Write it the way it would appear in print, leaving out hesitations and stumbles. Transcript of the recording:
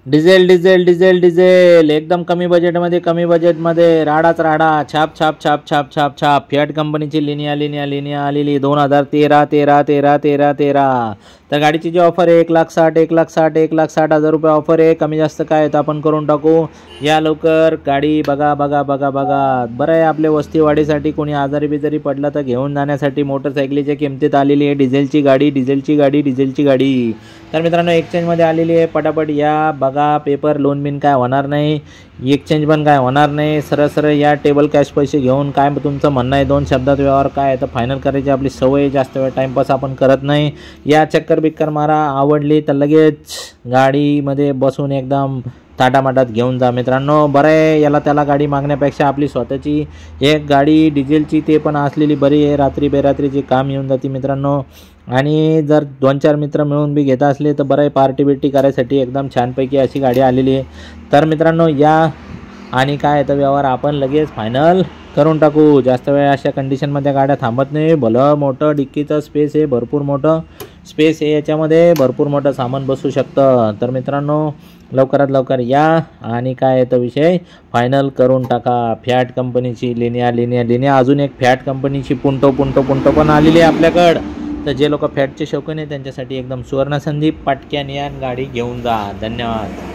Diesel diesel diesel diesel एकदम कमी बजेटमध्ये राडाच राडा छाप छाप छाप छाप छाप छाप फियाट कंपनीची लिनिया आलेली 2013 तर गाडीची जी ऑफर आहे 1,60,000 रुपये ऑफर आहे. कमी जास्त काय तर आपण करून टाकू. या लवकर गाडी बघा बघा बघा बघा. बरं आहे आपल्या वस्तीवाडीसाठी कोणी आजारी बिजारी पडला तर घेऊन जाण्यासाठी मोटरसायकलीच्या किमतीत आलेली आहे डिझेलची गाडी. तर मित्रांनो एक्सचेंजमध्ये आलेली आहे. पटापट या बघा. पेपर लोन बिन काय होणार नाही, एक्सचेंज पण काय होणार नाही. सरळ या टेबल कॅश पैसे घेऊन. काय तुमचं म्हणणं आहे 2 शब्दात व्यवहार काय आहे तर फायनल करायची आपली सवय. जास्त वेळ टाईमपास आपण करत नाही. या चक्कर बिक्कर मारा. आवडली तर लगेच गाडीमध्ये बसून एकदम ताटामाटात घेऊन जा मित्रांनो. बरं आहे याला त्याला गाडी मागण्यापेक्षा आपली स्वतःची एक गाडी डिझेलची ते पण असलेली बरी आहे. रात्री बेरात्रीची काम येऊन जाते मित्रांनो. आणि जर 2-4 मित्र मिळून बी घेत असले तर बरं आहे पार्टी बिर्टी करायसाठी एकदम छानपैकी अशी गाडी आलेली आहे. तर मित्रांनो या आणि काय तर व्यवहार आपण लगेच फायनल करून टाकू. जास्त वेळ अशा कंडिशनमध्ये गाड्या थांबत नाही. भलं मोठं डिक्कीचं स्पेस आहे, भरपूर मोठं स्पेस आहे याच्यामध्ये, भरपूर मोठं सामान बसू शकतं. तर मित्रांनो लवकरात लवकर या आणि काय तर विषय फायनल करून टाका. फियाट कंपनीची लिनिया अजून एक फियाट कंपनीची पुंटो पण आलेली आहे आपल्याकडं. तर जे लोक फॅटचे शौकीन आहे त्यांच्यासाठी एकदम सुवर्ण संधी. पटक्यान या गाडी घेऊन जा. धन्यवाद.